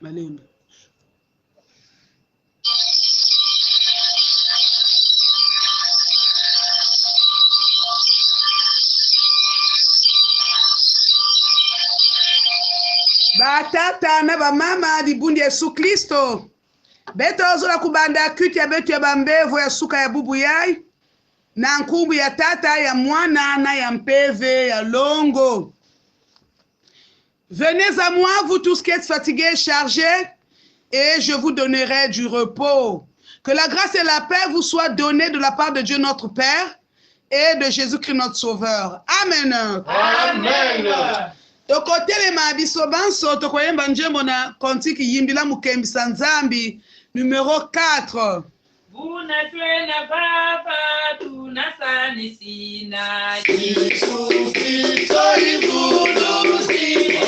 Malembe. Batata na bamama dibundi Yesu Kristo. Beto ozola kubanda kuti ya betu ya bambevo ya suka ya bubu yai. Na nkumbu ya tata ya mwana na ya mpeve ya longo. Venez à moi, vous tous qui êtes fatigués et chargés, et je vous donnerai du repos. Que la grâce et la paix vous soient données de la part de Dieu notre Père et de Jésus-Christ notre Sauveur. Amen. Amen. Tokotelema biso banso tokoyemba njembo na kontiki yimbila mukembisa nzambi numéro 4. Bunatwena baba tunasanisina Yesu Kristo ivudusi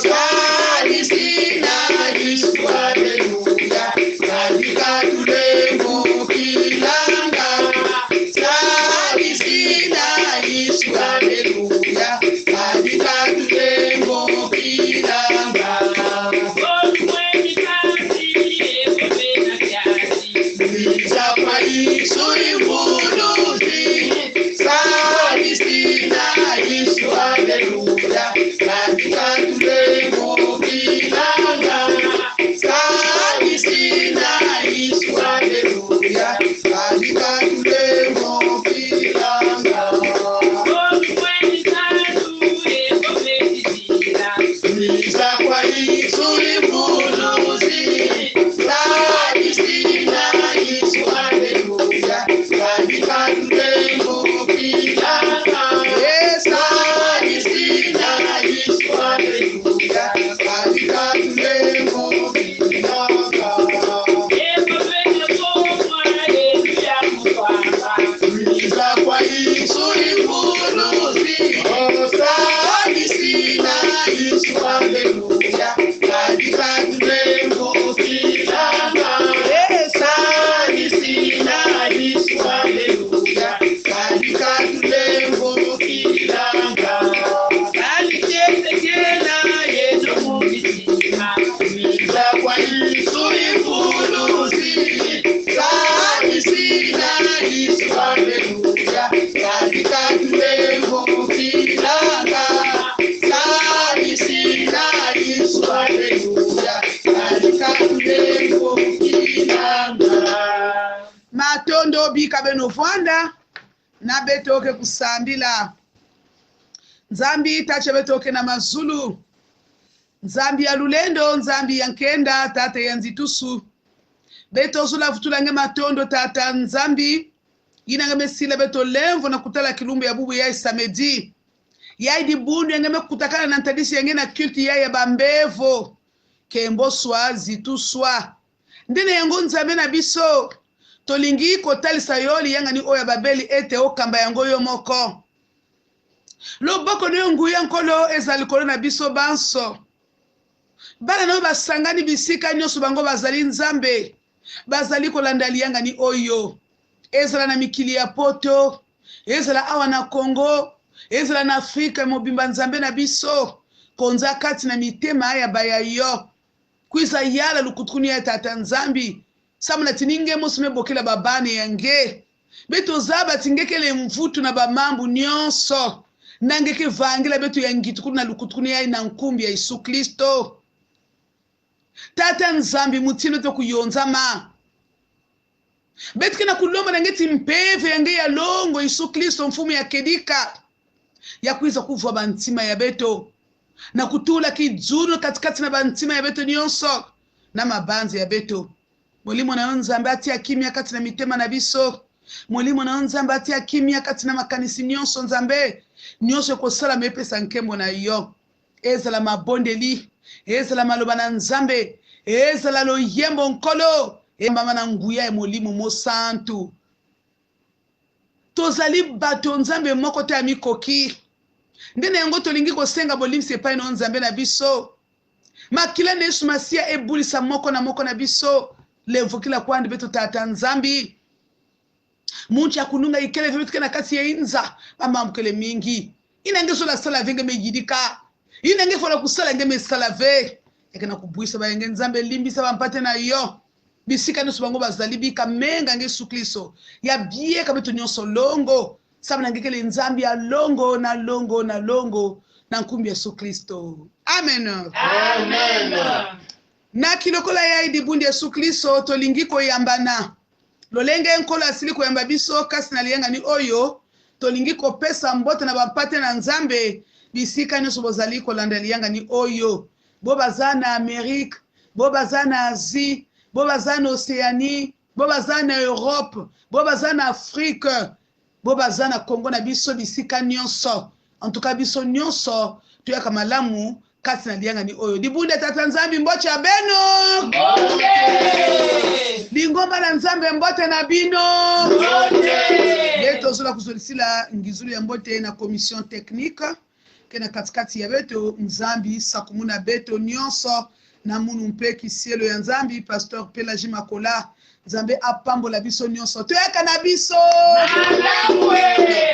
sanisina Yesu haleluya katika tulengo kilanga sanisina Yesu haleluya katika tulengo kilanga Mwenye kazi ebobena kiasi Nizapa Yesu ivudusi sanisina Yesu haleluya katika tulengo kilanga sanisina Yesu haleluya katika tulengo kilanga Mwenye kazi ebobena Niza kwa Yesu ivudusi sanisina Yesu haleluya katika tulengo kilanga sanisina Yesu haleluya katika tulengo kilanga ebobena bomwa haleluya mkwamba Niza kwa Yesu ivudusi sanisina Yesu haleluya katika tulengo kilanga sanisina Yesu haleluya katika tulengo kilanga alitetekena yetu mumitima Niza kwa Yesu ivudusi sanisina Yesu haleluya katika tulengo kilanga sanisina Yesu haleluya katika tulengo kilanga Matondo bika beno vwanda na betoke kusambila Nzambi tache betoke na mazulu Nzambi ya lulendo nzambi ya nkenda tata ya nzitusu beto zula futulange matondo tata nzambi inange mesila beto lemvo na kutala kilumbu ya bubu ya samedi ya di bundu yange kutakana na ntadisi yange na kulti ya bambevo kembo swa zituswa ndene yango nzambe na biso tolingi kotalisa yoli yanga ni oya babeli ete okamba yango yo moko loboko no nguya nkolo ezali kolo na biso banso bana no basangani bisika nyonso bango bazali nzambe bazali kolanda liyanga ni oyo ezala na mikili ya poto ezala awa na Kongo ezala na Afrika mobimba nzambe na biso konza kati na mitema ya baya yo kwiza yala lukutukuni ya tata nzambi samuna tininge musume bokela babane yange beto zaba tingekele mvutu na bamambu nyonso nangeke vangela beto yangitukuni na lukutukuni ya na nkumbi ya Yesu Kristo tata nzambi mutino to kuyonzama betkina kulomba nangeti mpeve yange ya longo Yesu Kristo mfumu ya kedika ya kuiza kuvwa bantima ya beto na kutula kidzulu katikati na bantima ya beto nyonso na mabanzi ya beto molimo na nzambe atia kimya kati na mitema na biso molimo na nzambe atia kimya kati na makanisi nyonso nzambe nyonso kosala mepesa nkembo na yo ezala mabondeli ezala maloba na nzambe ezala loyembo nkolo embama na nguya ya molimo mosantu tozali bato nzambe moko te ya mikoki ndene yango tolingi kosenga bolimsi epai na nzambe na biso makila na Yesu Masiya ebulisa moko na biso levukila kwandi beto tata nzambi munchi akununga ikele vitu na kati ya inza amamkele mingi inange sola sala venge mejidika inange fola kusala nge mesalave ekena kubwisa bayenge nzambe limbisa bampate na yo bisika nyonso bango bazali bika menga nge Yesu Kristo ya bieka beto nyonso longo sabu nangekele nzambe ya longo na longo na longo na nkumbi ya Yesu Kristo. Amen. Amen. Na kilokola ya idibundi Yesu Kristo tolingi koyambana lolenge nkolo asili koyamba biso kasi na liyenga ni oyo tolingi kopesa mbote na bampate na nzambe bisika nyonso bozali kolanda liyenga ni oyo bo baza na Amerique, bo baza na Asie, bo baza na Océanie, bo baza na Europe, bo baza na Afrique, bo baza na Congo na biso bisika nyonso. En tout cas biso nyonso tuyaka malamu kasi na liyenga ni oyo dibunde tata nzambe mbote ya beno lingomba na nzambe mbote na bino yeto zola kuzolisila ngizulu ya mbote na commission technique kena katikati ya beto nzambi sakumuna beto nyonso na munu mpe kisielo ya nzambi pasteur Pelagie Makola nzambe apambola biso nyonso toyaka na biso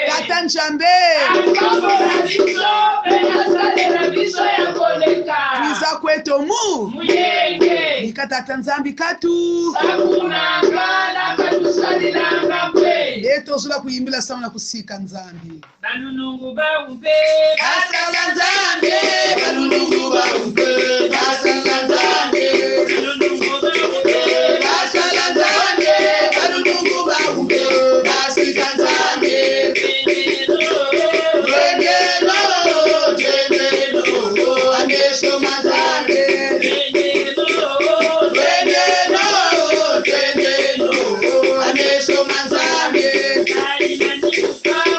tata nzambe apambola biso penasalela biso ya koleka twiza kweto muyenge nikatata nzambi katu sakunanga na katusalilanga mpe leto zola kuyimbila sana na kusika nzambi banunungu baumpe basala nzambe banunungu baumpe basala nzambe banunungu baumpe basala nzambe banunungu baumpe basika nzambe twendelo anesho mazambe twendelo anesho mazambe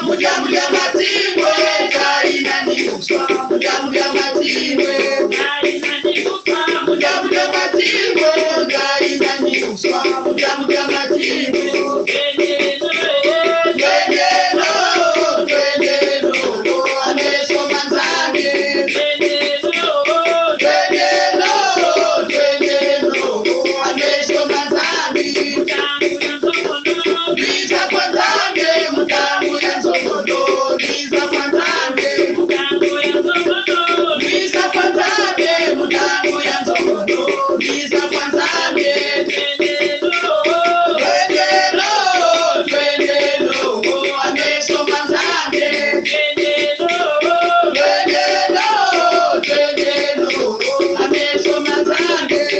mujamuja matimwe kaina nikuswa mujamuja matimwe mujamuja matimwe kaina nikuswa mujamuja matimwe twendelo anesho mazambe twendelo anesho mazambe biza kwa nzambe mutangu ya nzogodo biza kwa nzambe biza kwa nzambe mutangu ya nzogodo biza kwa nzambe twendelo anesho mazambe twendelo anesho mazambe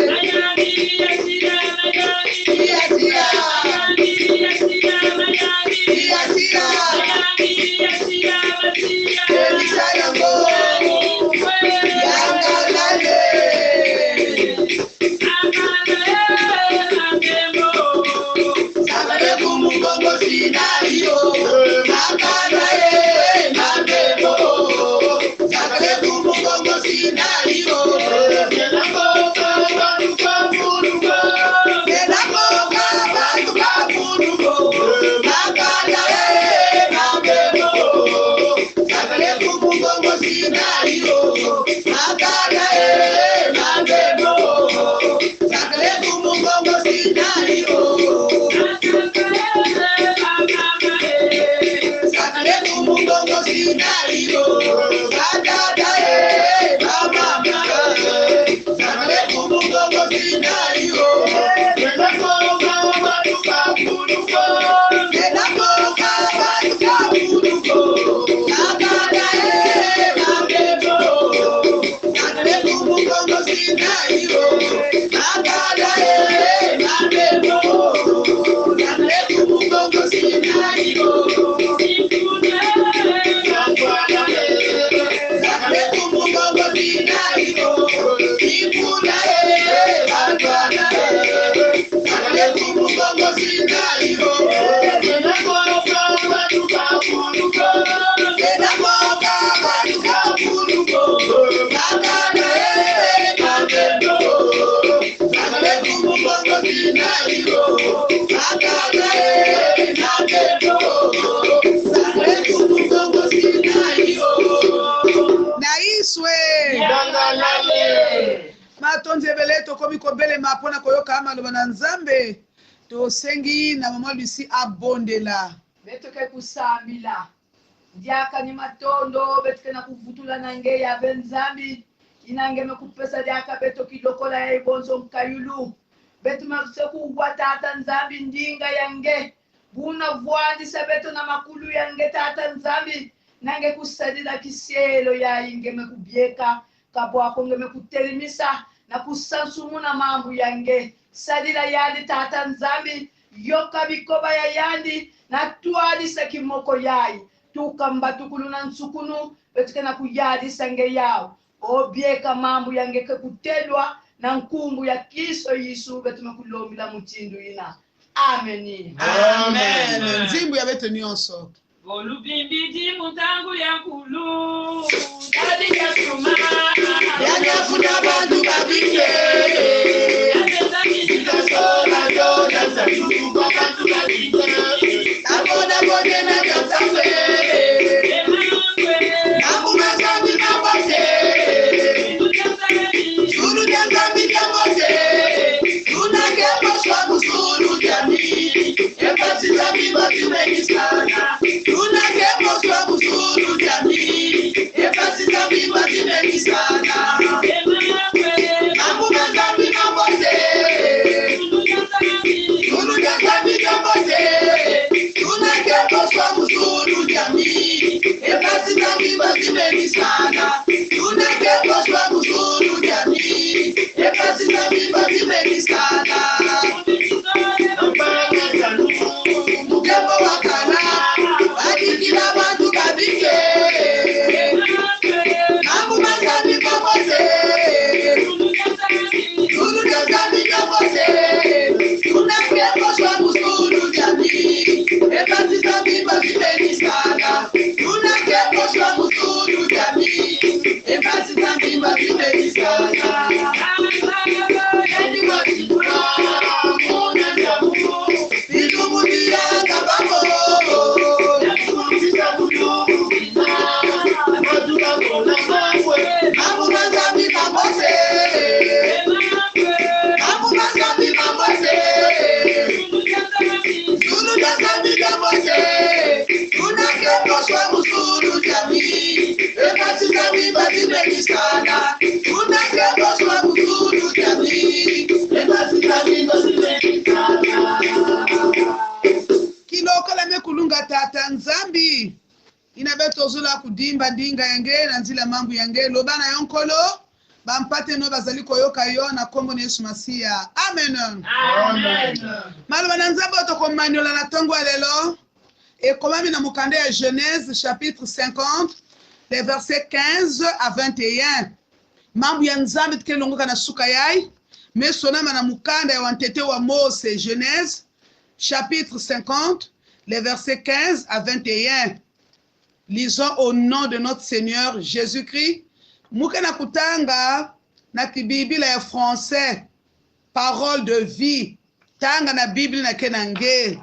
matonzebele tokomi kobelema mpona koyoka amaloba na nzambe tosengi na mama Lucie abondela betoke kusambila ndiaka ni matondo betoke na kuvutula na nge ya benzambi inangeme kupesa lyaka beto kilokola ya ibonzo mkayulu betu makuseku watata nzambi ndinga yange buna vuandisa beto na makulu yange tata nzambi nange kusadila kisielo ya ingeme kubyeka kabwako ngeme kuterimisa na kusansumuna mambu yange sadila yandi tata nzambi yoka bikoba ya yandi na tuadisa kimoko yayi tukamba tukuluna nsukunu betuke na kuyadisa nge yao obyeka mambu yange kutelwa na nkumbu ya Kristo Yesu betume kulombila mutindu ina amen amen nzimbu ya beto nyonso Olubimbidi mutangu ya kulu Dadi ya suma yanyafuna bantu babike Yateta kishika sola yoda za chukuka bantu babike abona bone na byotafe Emangwe nakumazambi nabote zulu jambi nabote tunakeboswa muzulu jambi epatita bibati menisana tunakeboswa muzulu jambi epatita bibati menisana Emangwe nakumazambi nabote zulu jambi nabote tunakeboswa muzulu jambi epatita bibati menisana tunakeboswa muzulu jambi epatita bibati menisana mukembo wakala badikila bantu babike mambu mazambi kabose zulu jambi kabose tunakeboswa muzulu jambi epatita bibati menisana tunakeboswa muzulu jambi epatita bibati menisana kilokola mekulunga tata nzambi inabeto zula kudimba ndinga yange na nzila mambu yange loba na yonkolo bampate no bazali koyoka yo na kombo na Yesu Masiya amen maloba na nzambe otokomaniola na tongo ya lelo ekomami na mokanda ya Genèse chapitre 50 les versets 15 à 21 mambu ya nzambe tukelongoka na suka yai mesonama na mokanda ya wantete wa Mose Genèse chapitre 50 les versets 15 à 21 lisons au nom de notre Seigneur Jésus-Christ muke na kutanga na kibibila ya français parole de vie tanga na bible na kenange.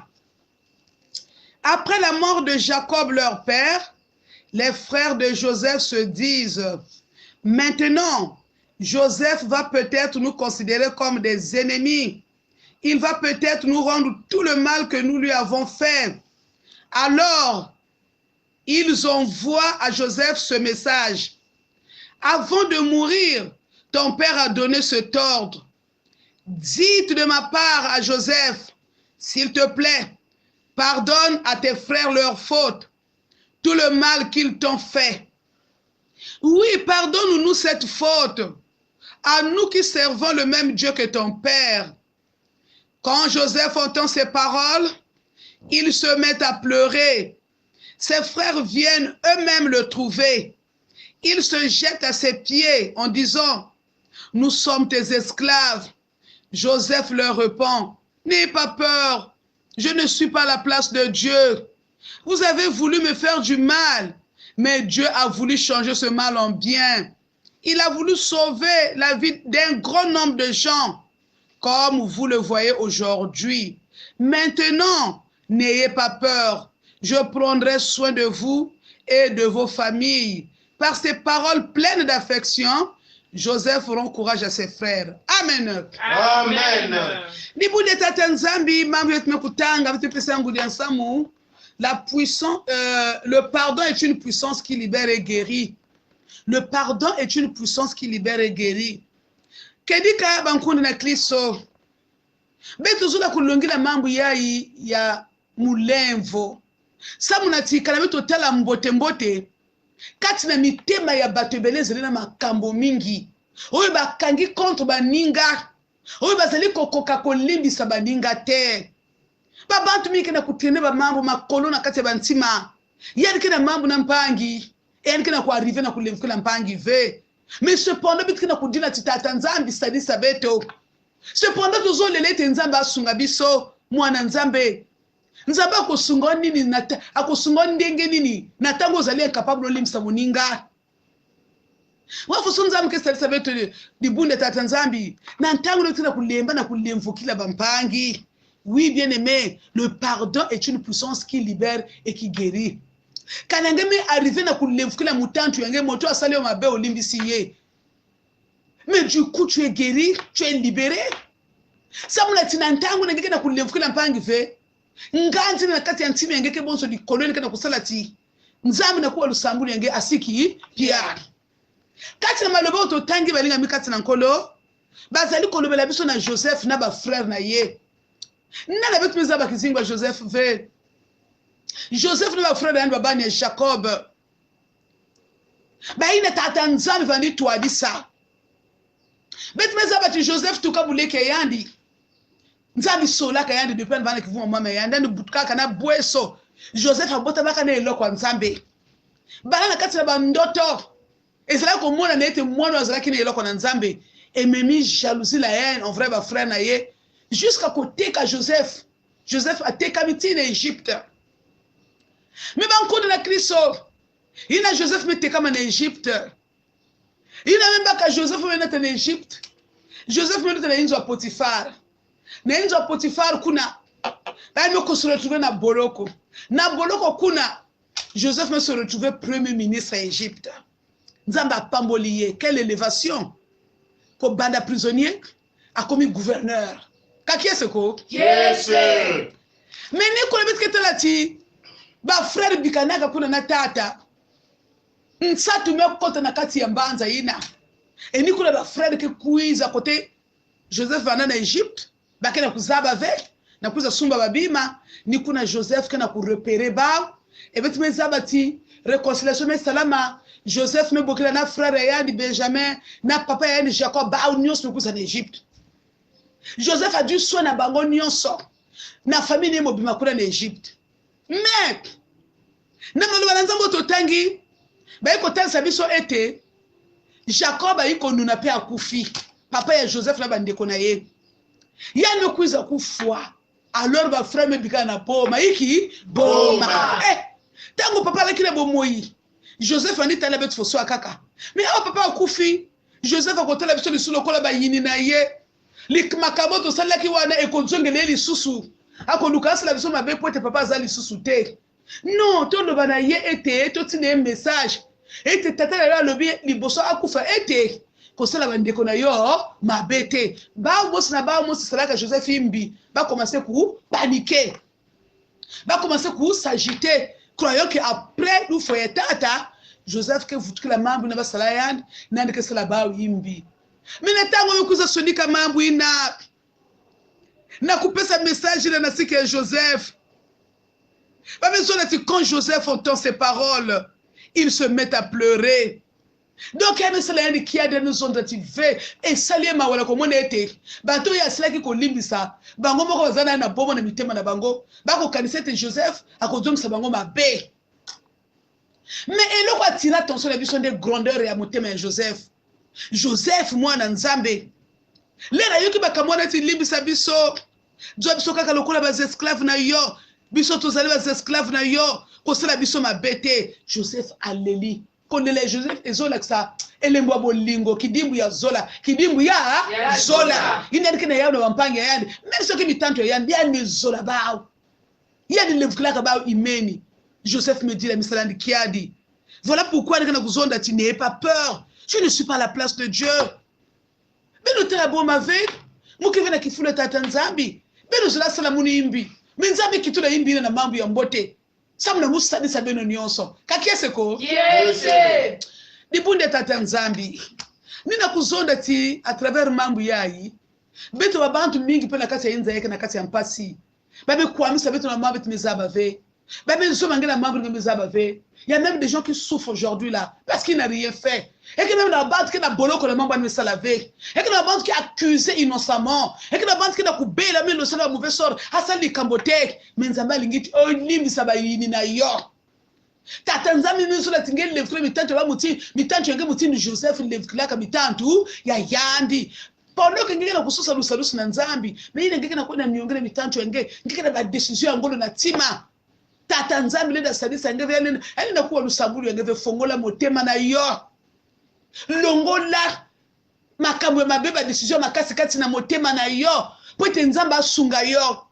Après la mort de Jacob leur père, les frères de Joseph se disent maintenant Joseph va peut-être nous considérer comme des ennemis, il va peut-être nous rendre tout le mal que nous lui avons fait. Alors ils envoient à Joseph ce message: avant de mourir, ton père a donné cet ordre. Dites de ma part à Joseph, s'il te plaît, pardonne à tes frères leurs fautes, tout le mal qu'ils t'ont fait. Oui, pardonne-nous cette faute, à nous qui servons le même Dieu que ton père. Quand Joseph entend ces paroles, il se met à pleurer. Ses frères viennent eux-mêmes le trouver. Ils se jettent à ses pieds en disant: nous sommes tes esclaves. Joseph leur répond: n'ayez pas peur, je ne suis pas à la place de Dieu. Vous avez voulu me faire du mal, mais Dieu a voulu changer ce mal en bien. Il a voulu sauver la vie d'un grand nombre de gens, comme vous le voyez aujourd'hui. Maintenant, n'ayez pas peur, je prendrai soin de vous et de vos familles. Par ces paroles pleines d'affection, Joseph rend courage à ses frères. Amen. Amen. La puissance, le pardon est une puissance qui libère et guérit. le pardon est une puissance qui libère et guérit. Kedika bankundi na Kristo. Betu zula kulongila mambo ya mulemvo. Samuna tikala betu tala mbote. Kati na mitema ya bato beleze na makambo mingi. Oyo bakangi contre baninga. Oyo bazali kokoka kolimbisa baninga te. Babantu mingi na kutene ba mambo makolo na kati ya bantima. Yani kina mambo na mpangi. Yani kina kuarive na kulemfukila mpangi ve. Mais cependant bitu kina kudina titata nzambi sadisa beto. Cependant tuzo lelete nzambe asunga biso mwana nzambe. Nzambe akosunga nini akosunga ndenge nini na tango zali incapable olimisa moninga. Wafuso nzambe ke sadisa beto di bunde tata nzambi na ntango lotina kulemba na kulemfukila bampangi. Oui, bien-aimé, le pardon est une puissance qui libère et qui guérit. Quand on est arrivé à la moutantu, on est allé au mabe au limbisiye. Mais du coup, tu es guéri, tu es libéré. Ça m'a dit n'entend on est na kulemfukila la mpangi fe. Nganzi na kati ya ntimi ngeke bonso di koloni kana kusalati. Nzambe na kuwa lusambuli nge asiki pia. Kati na maloba ototangi balinga mikati na nkolo. Bazali kolobela biso na Joseph na ba frère na ye. Nana betu meza bakizingwa Joseph ve. Joseph na ba frère na babani ya Jacob. Ba ina tata nzambe vandi tuadisa. Betu meza bati Joseph tukabuleke yandi. Nzambi sola ka yandi depuis vana kivu mama yandi ndu butkaka na bweso. Joseph abota baka na eloko nzambe. Bana na kati na bandoto. Ezala ko mona na ete mwana azala kina eloko na nzambe. Et memi jalousie la haine en vrai ba frère na ye. Jusqu'à côté que Joseph a été kamiti en Égypte. Mais banco de la Christo, il a Joseph mette comme en Égypte. Il n'a même pas que Joseph mette en Égypte. Joseph mette en Inzo Potiphar. Na Inzo Potiphar kuna. Là il me se retrouver na Boloko. Na Boloko kuna. Joseph me se retrouver premier ministre en Égypte. Nzamba pambolié. Quelle élévation. Ko banda prisonnier a commis gouverneur. Kaki est-ce que? Yes. Mais ni ko lebet ketela ti ba frère bikanaga kuna na tata. Nsatu me kota na kati ya mbanza ina. Et ni ko ba frère ke kuiza côté Joseph vana na Égypte, ba kena kuzaba avec na kuza sumba babima, ni kuna Joseph kena ku repérer ba et bet me zabati réconciliation me salama. Joseph me bokela na frère yandi Benjamin na papa yandi Jacob ba unions me kuza na Égypte. Joseph a dû soigner bango nyonso na famille mo bima kuna na Égypte. Mais na maloba na nzambo totangi ba iko tansa biso ete Jacob iko nuna pe akufi papa ya Joseph na bandeko na ye. Ya no kuiza kufwa alors ba frère me bika na boma iki boma. Tango papa la kile bomoi Joseph ani tala bet foso akaka. Mais papa akufi Joseph akotala biso lisulo kola ba yini na ye. Lik makaboto salaki wana ekonzongele lisusu akoluka sala biso mabe pote papa za lisusu te. Non, tondo bana ye ete to tine message ete tata la lobi liboso akufa ete ko sala bandeko na yo mabete ba boss na ba mosi salaka Joseph imbi ba commencer ku paniquer ba commencer ku s'agiter croyant que après nous foi tata Joseph que vous la mambo na ba sala yand na ndike sala ba imbi. Mina tango yokuza sonika mambo ina na kupesa message na siki ya Joseph. Pas besoin d'être quand Joseph entend ces paroles, il se met à pleurer. Donc il y a des qui a des notions d'activer et saluer ma wala comme on était. Bato ya cela qui kolimbisa. Bango moko zana na bomo na mitema na bango. Bako kanisete Joseph a kozomisa bango mabe. Mais eloko atira attention la vision de grandeur et à motema ya Joseph. Joseph mwana nzambe lera yoki bakamwana ti limbisa biso jo biso kaka lokola ba esclave na yo biso tozali ba esclave na yo kosala biso mabete. Joseph aleli kolela Joseph ezola ksa elembo bolingo kidimbu ya zola kidimbu ya zola inani kena yao na wampange yani même soki mitanto yani yani zola bao yani levklaka bao imeni. Joseph me dit la misalandi kiadi voilà pourquoi kana kuzonda ti n'aie pas peur. Je ne suis pas à la place de Dieu. Mais nous t'avons avec. Moi qui viens à Kifule Tatanzambi. Mais nous sommes là muni imbi. Mais Nzambi qui tout la imbi na mambi ambote. Ça me moussa de sa benonionso. Kaki est-ce que? Yes. dibunde tata nzambi nina kuzonda ti à travers mambo yayi beto babantu mingi pe na kati ya inza yake na kati ya mpasi babe kwamisa beto na mambo timezaba ve babe nso mangela mambo ngemezaba ve. Il y a même des gens qui souffrent aujourd'hui là parce qu'ils n'ont rien fait. Et que même la bande qui n'a boloko le mambo ne salavé. Et que la bande qui a accusé innocemment. Et que la bande qui n'a coupé la main le sala mauvais sort. Hasali kambotek. Mais nzamba lingiti o limbi sabayini na yo. Tata nzambi miso la tingeli le frère mitanto ba muti mitanto yenge muti Joseph le klaka mitanto ya yandi. Pendant que ngeke na kususa lusalusu na nzambi. Mais il ngeke na kwenda niongele mitanto yenge ngeke na ba décision ngolo na tima. Tata nzambi lenda sadisa ngeve yani na kuwa lusabulu ngeve fongola motema na yo longola makambo mabeba decision makasi kati na motema na yo pote nzamba asunga yo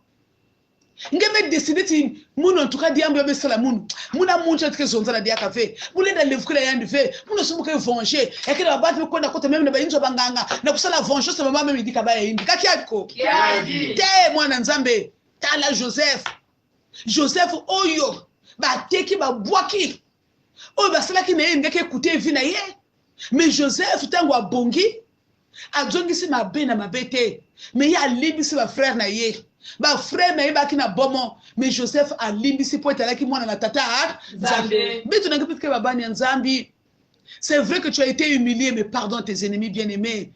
ngeve décider ti muno en tout cas diambo be sala muno muna muncha tike zonzala dia kafe mulenda levukula yandi ve muno sumuke venger ekela babatu bekonda kota même na bayinzo banganga na kusala vengeance mama même idika ba yindi kakiako te mwana nzambe tala Joseph oyo bateki babwaki oyo basalaki na ye ndeke écouter vie na ye mais Joseph tango abongi azongisi mabe na mabe te mais ye alimbisi ba frère na ye ba frère na ye baki na bomo mais Joseph alimbisi po etalaki mwana na tata nzambe bitu na ngipitike babani ya nzambi. C'est vrai que tu as été humilié mais pardonne tes ennemis bien-aimés,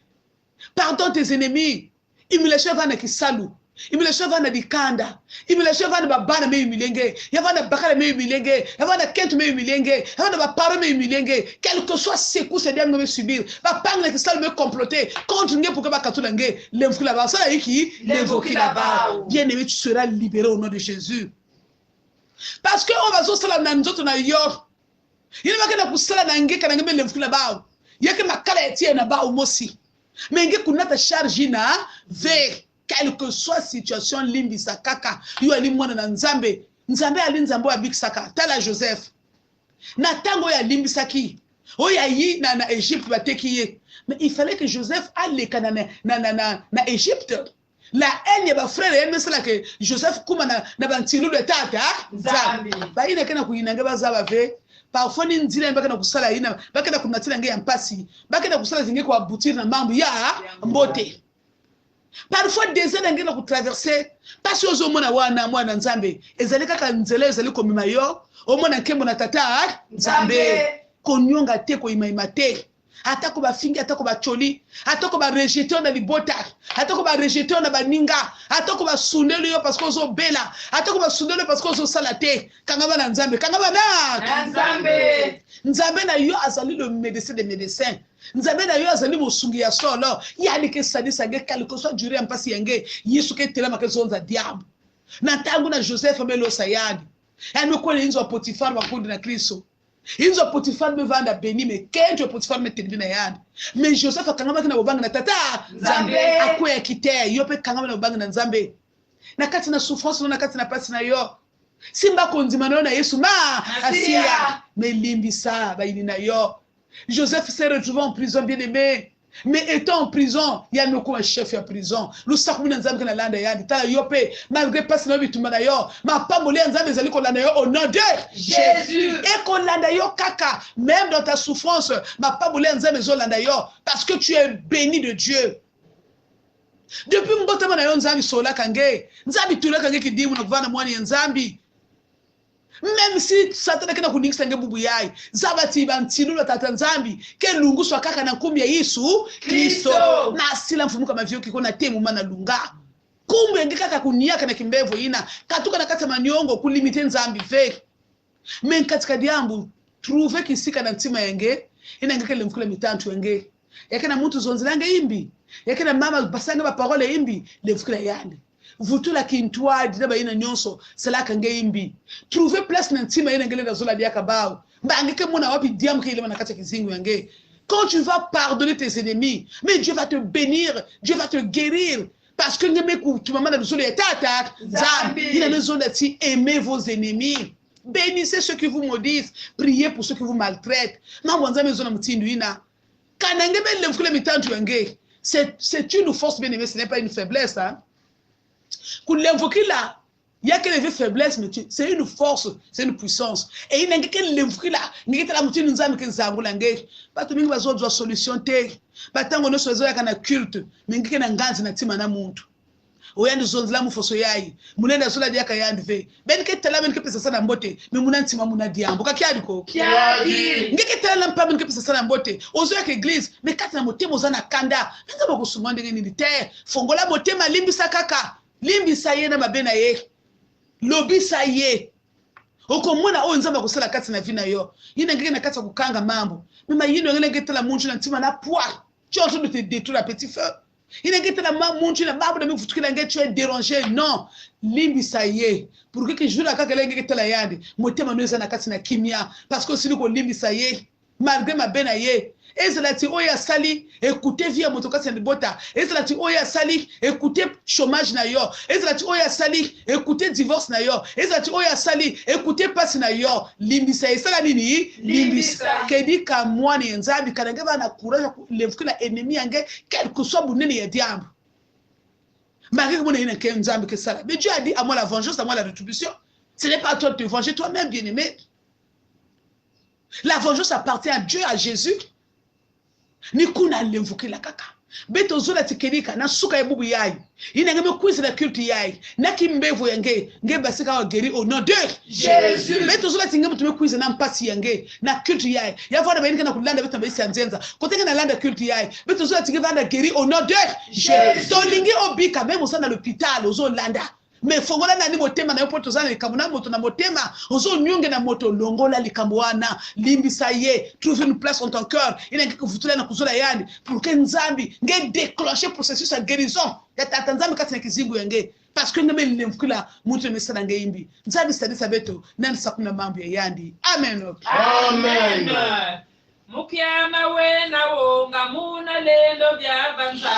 pardonne tes ennemis. Humiliation va na kisalu, humiliation va na dikanda, humiliation va na babana me humilienge, yavana bakala me humilienge, yavana kent me humilienge, yavana baparo me humilienge, quel que soit ce coup c'est bien me subir, ba pang na kisal me comploter contre nge pour que ba katula nge l'enfou là-bas, ça là qui l'invoquer là-bas. Bien-aimé, tu seras libéré au nom de Jésus. Parce que on va zo sala na nzoto na yo. Yini bakana kusala na nge kana nge l'enfou là-bas. Yeke makala etie na ba umosi. Mais nge kunata charge na ve quelle que soit situation limbisa kaka yo ali mwana na nzambe ali nzambe wa bikisaka tala Joseph na tango ya limbisaki oya yi na Égypte bateki ye. Mais il fallait que Joseph aille na Égypte. La haine ya ba frère ya mesala que Joseph kuma na bantilu le tata nzambe ba ina kana kuyinanga bazaba ve. Parfois ni nzila mbaka na kusala ina baka na kunatila nge ya mpasi baka na kusala zinge kwa butir na mambo ya mbote. Parfois des années ngena ku traverser parce que ozomona wana mwana nzambe ezali kaka nzela ezali komima yo omona nkembo na tata nzambe konyonga te ko imaima te atako ba fingi atako ba choli atako ba rejeter na libota atako ba rejeter na baninga atako ba sundelo yo parce que ozo bela atako ba sundelo parce que ozo salate kangaba na nzambe kangaba na nzambe na yo azali le médecin des médecins. Nzambe na yo azali mosungi ya solo yani ke sadisa nge quelque soit durée en pasi yenge yesu ke telema ke zonza diable na tangu na Joseph melo sayadi yani ko le inzo Potifar bakundi na Kristo inzo Potifar me vanda beni me kenjo Potifar me telina yandi mais Joseph akangama na bobanga na tata nzambe akoya kite yo pe kangama na bobanga na nzambe na kati na souffrance na kati na pasi na yo simba konzima na Yesu ma asia me limbisa ba na yo. Joseph s'est retrouvé en prison, bien-aimé. Mais étant en prison, il y a un chef en prison. Nous savons que nous avons la lande yandi. Tala yope, malgré pas que nous avons yo, ma pas molé nous avons ko lande yo au nom de Jésus. Et qu'on lande yo kaka, même dans ta souffrance, ma pas molé nous avons lande yo parce que tu es béni de Dieu. Depuis mbotama na yo nzambi sola kange, nzambi tula kange kidimu na kuvana mwani nzambi. Même si Satan kena kuningisa nge bubu yai zabati bantilulo tata nzambi ke lungu swa kaka na kumbi ya Yesu Kristo na asila mfumu kama vyo kikona temu mana lunga kumbe nge kaka kuniaka na kimbevo ina katuka na kata maniongo kulimite nzambi ve men katika diambu trouver kisika na ntima yenge ina ngeke lemfukule mitantu yenge yakena mtu zonzilange imbi yakena mama basanga ba parole imbi lemfukule yande vutula kintwadi na bayina nyonso selaka ngeimbi trouver place na ntima yena ngele zola dia kabao mbangeke mona wapi diam ke ile manakata kizingu yange. Quand tu vas pardonner tes ennemis, mais Dieu va te bénir, Dieu va te guérir parce que ngemeku tu mama na zola tata nzambi ina besoin d'être aimer vos ennemis. Bénissez ceux qui vous maudissent, priez pour ceux qui vous maltraitent. Mambo nzambe zona mtindu ina kana ngebe lemfukule mitantu yange. C'est une force bien-aimée, ce n'est pas une faiblesse hein. Kulemvokila Il y a que les faiblesses, mais c'est une force, c'est une puissance. Et il n'y a que l'envie là, il y a que la moitié nous a mis que ça roule en guerre. Pas tout le monde va jouer solution terre. Pas tant qu'on a choisi un culte, mais il y a que un gaz na tima na muntu. Oyandi zonzi la mufoso yayi. Munenda sola dia kayandi ve. Ben ke tala men ke pesa sana mbote, mais munanti ma muna diambo. Ka kiadi ko? Kiadi. Ngeke tala lampa men ke pesa sana mbote. Ozo ya ke église, mais kati na motema ozana kanda. Nanga bako sumande ngeni terre. Fongola motema limbisa kaka. Limbisa ye na mabena ye. Lobisa ye. Oko mwana o nzamba kusala kati na vina yo. Yina ngeke na kati ya kukanga mambo. Mima yino ngeke getala munju na ntima na poire. Tu es en train de te détruire à petit feu. Il n'est pas la munju na mambo na mi futuki na ngeke tu es dérangé. Non. Limbisa ye. Pour que jour na kaka ngeke tala yandi. Motema noza na kati na kimia. Parce que sinon ko limbisa ye. Malgré ma bena ye. Ezalati oya sali écoutez via motokasi ya libota. Ezalati oya sali écoutez chômage na yo. Ezalati oya sali écoutez divorce na yo. Ezalati oya sali écoutez passe na yo. Limbisa esala nini? Limbisa. Kedi ka mwani nzambi kanenge ba na courage levuki la ennemi yange quel que soit bunene ya diable. Malgré que mon ennemi ke nzambi ke sala. Mais Dieu a dit à moi la vengeance, à moi la rétribution. Ce n'est pas à toi de te venger toi-même, bien-aimé. La vengeance appartient à Dieu, à Jésus. Ni kuna lemvuki la kaka beto zola tikelika na suka ya bubu yayi ina ngeme kuizi na culture yayi na kimbevu yange nge basika wa geri au nom de Jésus beto zola tingeme tume kuizi na mpasi yange na culture yayi ya vona bayinka na kulanda beto mbesi anzenza kotenga na landa culture yayi beto zola tingeme vanda geri au nom de Jésus to lingi obika même au l'hôpital ozo landa mais fongola na ni motema na yopoto zana likamuna moto na motema ozo nyunge na moto longola likamwana limbisa ye trouve une place en ton cœur ina ngikuvutula na kuzola yani pour que nzambi nge déclencher processus de guérison ya tata nzambi kati na kizingu yange parce que ngeme lemfukula mutu mesana nge imbi nzambi sadisa beto nani sakuna mambo ya yandi amen Amen. Mukiama wena wonga muna lelo bya banza.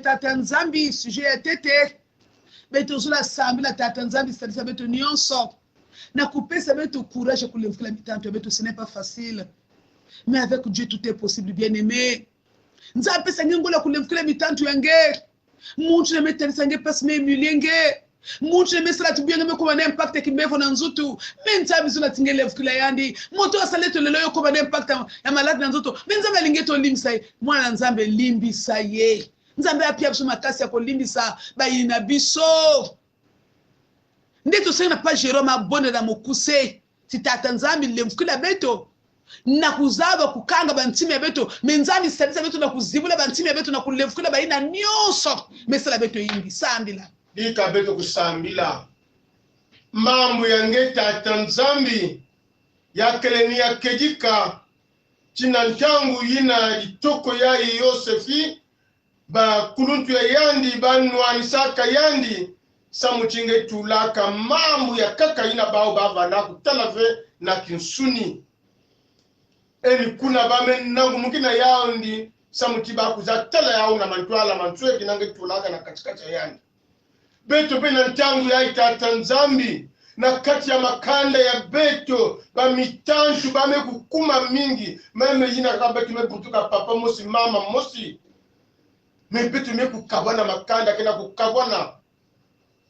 tata nzambi sujet ya tete beto zula sambi la tata nzambi c'est-à-dire beto nyonso na kupesa beto courage kulemfula mitanto beto ce n'est pas facile mais avec Dieu tout est possible bien-aimé nzambi pesa ngola kulemfula mitanto yange muntu na metelisa nge pesa me mulenge muntu na mesala tubiyanga me kuma na impact kimevo na nzutu menza bizula tingele fukila yandi moto asaleto lelo yo kuma na impact ya malade na nzutu menza balingeto limsa mwana nzambe limbisa ye nzambe apia biso makasi ya kolimbisa bayina biso ndeto sena pa Jerome abone na mokuse titata nzambi lemfukila beto na kuzaba kukanga bantimi ya beto menzambi sadisa beto na kuzibula bantimi ya beto na kulemfukila baina nyoso mesela beto yingi sambila dika beto kusambila mambo yange tata nzambi yakeleni ya kejika china ntangu yina litoko ya Yosefi ba kuluntu ya yandi ba nwanisaka yandi samuchinge tulaka mambo ya kaka yina bao bava na kutalave na kinsuni eni kuna bame nangu mukina yandi samutiba kuzatala yao na mantwala mantwe kinange tulaka na katikati yandi beto bena ntangu ya itata nzambi na kati ya makanda ya beto ba mitantu bame kukuma mingi meme yina kaba tumebutuka papa mosi mama mosi me beto me kukabana makanda kena kukabana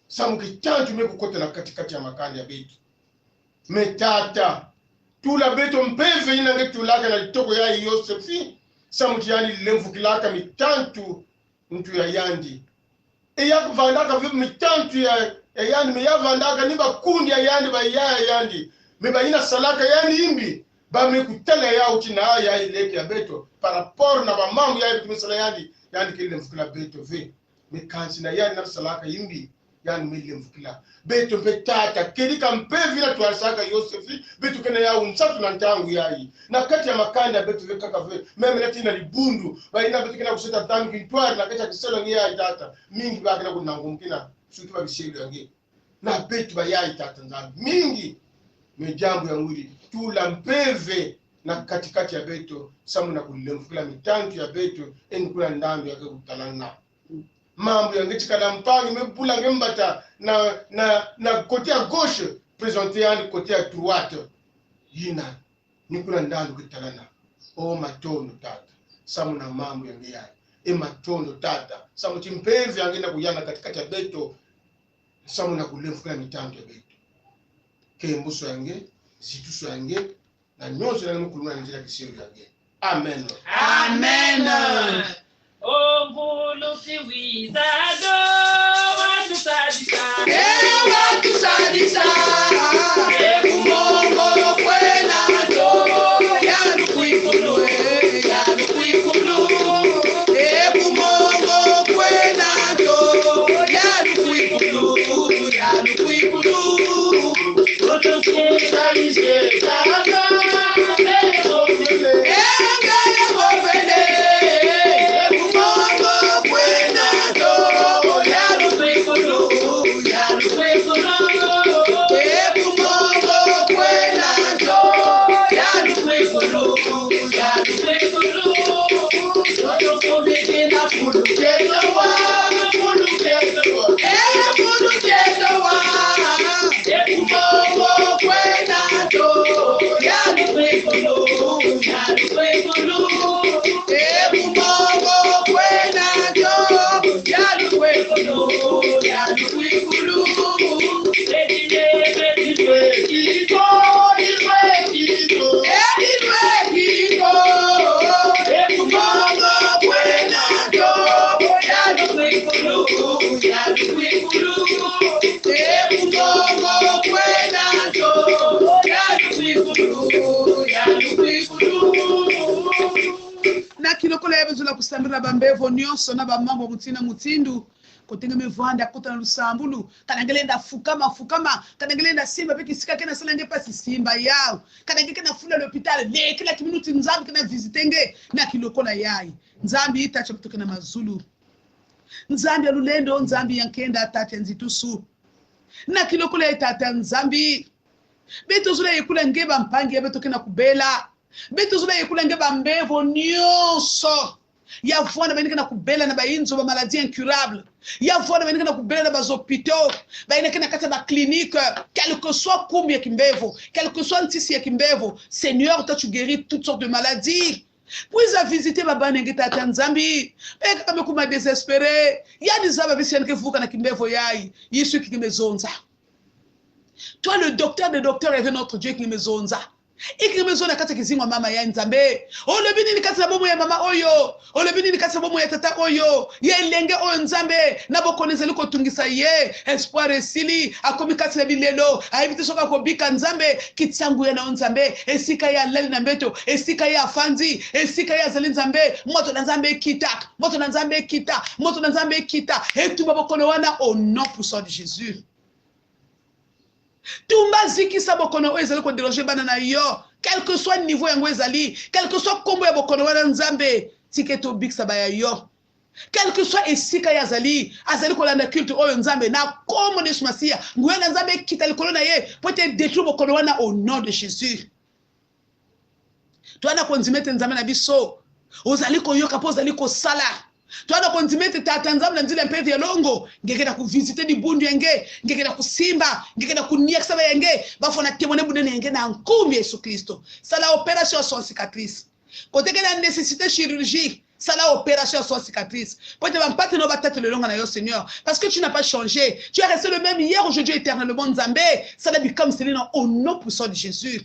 samu kitantu me kukota na katikati ya makanda ya beto me tata tula beto mpeve yina nge tulaka na litoko ya Yosefi samu tiyani lemvukilaka mitantu mtu ya yandi ya vandaka vipi mitantu ya yandi me ya vandaka ni bakundi ya yandi ba ya yandi me ba ina salaka yandi imbi ba me kutala ya utina ya ileke ya beto par rapport na ba mambo ya bimisala yandi kile mfukila beto ve me kansi na yandi na salaka imbi yani mele mfukila beto petata kelika mpevi na tuasaka Yosefi beto kena ya unsatu na ntangu yayi na kati ya makanda beto ve kaka ve meme lati na libundu ba ina beto kena kuseta tangu kitwari na kati ya kiselo ngia tata mingi ba kena kunangumkina sutu ba bishelu yange na beto ba yayi tata nzambi mingi mejambo ya mwili tula mpeve na katikati ya beto samu na kulemfukila mitantu ya beto eni kula ndambi ya kutalana mambo yange chikala mpangi mebula ngembata na côté à gauche présenté à côté à droite yina nikuna ndalo kitalana o matondo tata samu na mambo yange yayi matondo tata samu timpevi yange na kuyana katikati ya beto samu na kulemfukila mitantu ya beto kembuso yange zituso yange na nyonso na mukuluna njira kisiro yange amen amen O mbulu siwizado watu sadisa watu sadisa kumongo kwena to yanu kuikulu yanu kuikulu kumongo kwena to yanu kuikulu yanu kuikulu Oto siwizado na kilokola yabezula kusambira bambevo nyonso na bamambo mutina mutindu kotenga mevanda kota na lusambulu kanangelenda fukama kanangelenda simba peki sika kena salange pasi simba yao kanange kena fula l'hôpital le kila kiminuti nzambi kena visitenge na kilokola yai nzambi itacha kutoka na mazulu nzambi ya lulendo nzambi yankenda atati nzitusu na kilokola itata nzambi beto zula yekula ngeba mpangi beto kena kubela beto zula yekula ngeba mbevo nyonso ya vona baineka na kubela na bainzo ba maladie incurable ya vona baineka na kubela na bazopito baineka na kata ba clinique quel que soit combien kimbevo quel que soit ntisi ya kimbevo Seigneur tu guéris toutes sortes de maladies puis à visiter ba banenge tata nzambi beka kama kuma désespéré ya dizaba bisiane ke vuka na kimbevo yai yesu ki kimezonza toi le docteur des docteurs est notre Dieu qui kimezonza ikirimezo na kati kizingo mama ya nzambe olobi nini kati na bomo ya mama oyo olobi nini kati na bomo ya tata oyo ye lenge oyo nzambe na bokoneza liko tungisa ye espoir esili akomi kati na bilelo ayibiti soka kobika nzambe kitsangu ya na nzambe esika ya leli na mbeto esika ya afanzi esika ya zali nzambe moto na nzambe kita moto na nzambe kita moto na nzambe kita etumba bokono wana au nom puissant de Jésus. Tumba ziki sa bokono ezali ko déranger bana na yo quel que soit niveau yango ezali quel que soit kombo ya bokono wana nzambe tiketo big sa ba ya yo quel que soit esika ya azali ko landa culte oyo nzambe na kombo de Masia ngwena nzambe kita likolo na ye pote détruire bokono wana au nom de Jésus. Toana konzimete nzambe na biso ozali ko yoka po ozali ko sala toana konzimete tata nzambe na nzile mpete ya longo ngekena ku visiter di bundu yenge ngekena ku simba ngekena ku nia ksaba yenge bafona témoigner bunene yenge na nkumbi Yesu Kristo sala opération sans cicatrice côté que la nécessité chirurgie sala opération sans cicatrice peut-être va pas te no battre le longa na yo Seigneur parce que tu n'as pas changé tu es resté le même hier aujourd'hui éternellement nzambe sala become celui au nom puissant de Jésus.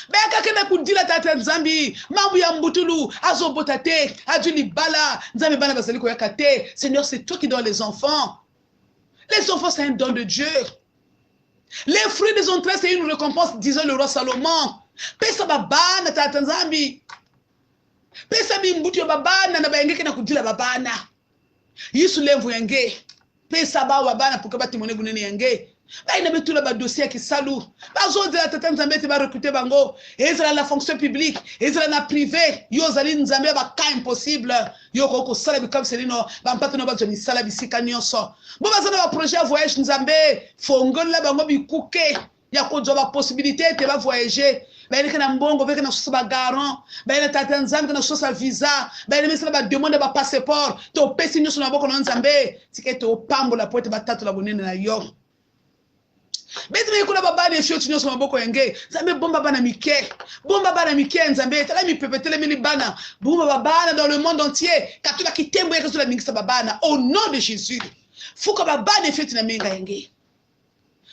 Beka kena kudila tata nzambi mambu ya mbutulu azobotate aduli bala nzambe bana bazali ko yakate. Seigneur, c'est toi qui donnes les enfants c'est un don de Dieu. Les fruits des entrailles c'est une récompense, disait le roi Salomon. Pesa babana tata nzambi pesa mimbutu ya babana na bayenge kena kudila babana yisu lemvu yange pesa ba babana pour que batimone bunene yange baina betula ba dossier ki salu bazo de la tata nzambe te ba recruter bango ezala la fonction publique ezala na privé yo zali nzambe ba ka impossible yo ko sala bi comme selino ba mpata no ba zoni sala bisika nyonso bo bazana ba projet voyage nzambe fongola bango bikuke ya ko joba possibilité te ba voyager baina kana mbongo veka na sosa ba garant baina tata nzambe na sosa visa baina mesala ba demande ba passeport to pesi nyonso na boko na nzambe tikete o pambola pote batatu la bonene na yo. Beti me kuna baba ne fioti nyoso maboko yenge nzambe bomba bana mike nzambe tala mi pepetele mini bana bomba baba dans le monde entier katula kitembo yeke sula mingisa babana au nom de Jésus fuka baba ne fioti na menga yenge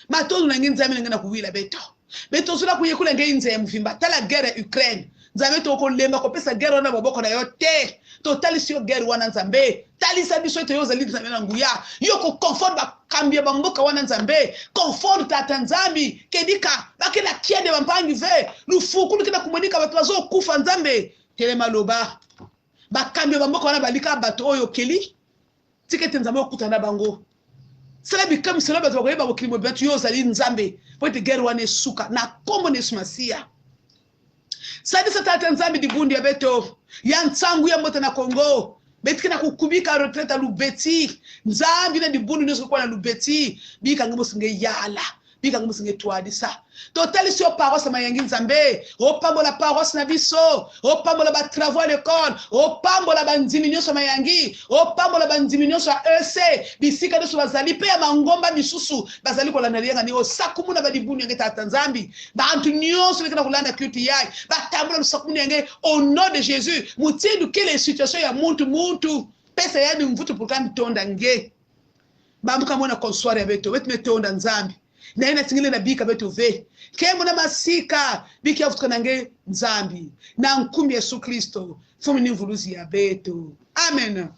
matolo na nzambe ngena kuwila beto sula kuyekula nge nze mvimba tala guerre Ukraine nzambe to ko lemba ko pesa guerre na maboko na yo te to tali sio guerre wana nzambe tali sabi so te yo zali nzambe na nguya yo ko comfort ba kambia bamboka wana nzambe comfort tata nzambi kedika bakela kiende bampangi ve lufuku likina kumonika batu bazo kufa nzambe telema loba ba kambia bamboka wana balika bato oyo keli tikete nzambe okutana bango sala bikam sala bato bakoyeba bokilimo batu yo zali nzambe pote guerre wana suka na kombo ne Masia. Sadi sa tata nzambi di bundi ya beto ya nsangu ya mota na Kongo beti na kukubika retraite Lubeti nzambi na di bundi nyoso kwa na Lubeti bika ngimo singe yala bika ngimo singe tuadisa totali sio paroisse mayangi nzambe o pambola paroisse na biso o pambola ba travaux à l'école o pambola ba nzimi nyoso mayangi o pambola ba nzimi nyoso EC bisika nyoso bazali pe ya mangomba misusu bazali ko landa yenga ni o sakumuna ba di bundi ngeta tata nzambi ba antu nyoso lekana kulanda culte yai ba tambola sakumuna ngenge au nom de Jésus mutindu kele situation ya muntu pesa yani mvutu pukani tonda nge bambuka mona konsoare beto wetme tonda nzambi na ina tingile na bika beto ve kemo na masika biki afutuka nange nzambi na nkumbi Yesu Kristo fumi ni mvuluzi ya beto amen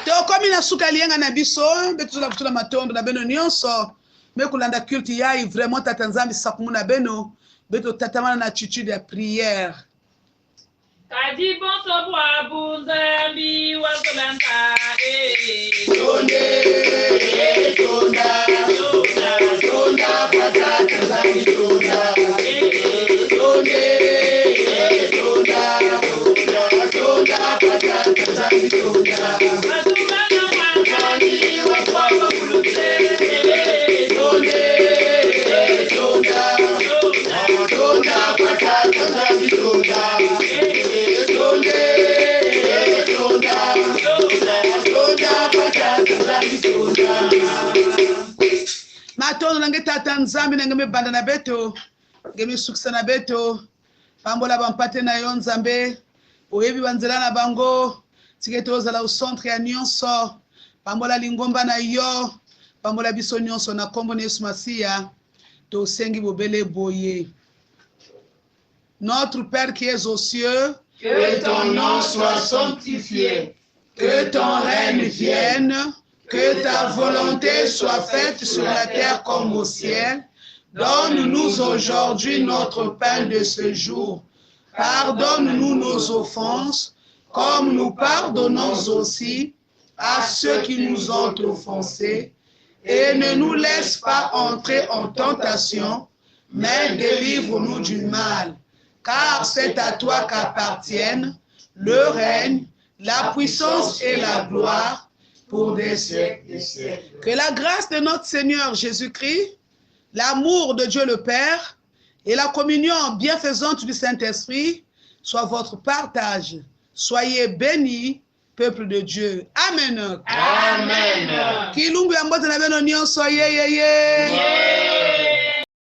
to komi na suka lienga na biso beto tula kutula matondo na beno nyonso mekulanda culte yai vraiment tata nzambi sakumuna beno beto tatamana na attitude ya prière. Kadi bonso bwa bunzambi wasolanta Tonda patata zambi tonda patata zambi tonda Masumana mwangani wakwamba kulukse Tonda patata zambi tonda Matondo nange tata nzambi nange mebanda na beto ngemi sukisa na beto pambola bampate na yo nzambe oyebi banzela na bango tikete ozala au centre ya nyonso pambola lingomba na yo pambola biso nyonso na kombo na Yesu Masia tosengi bobele boye. Notre Père qui es aux cieux, Que ton nom soit sanctifié. que ton règne vienne, que ta volonté soit faite sur la terre comme au ciel. Donne-nous aujourd'hui notre pain de ce jour. Pardonne-nous nos offenses, comme nous pardonnons aussi à ceux qui nous ont offensés. Et ne nous laisse pas entrer en tentation, mais délivre-nous du mal. Car c'est à toi qu'appartiennent le règne, la puissance et la gloire pour des siècles et siècles. Que la grâce de notre Seigneur Jésus-Christ, l'amour de Dieu le Père et la communion bienfaisante du Saint-Esprit soient votre partage. Soyez bénis, peuple de Dieu. Amen. Amen. Kilungu ya mbote na beno nyonso ye ye ye.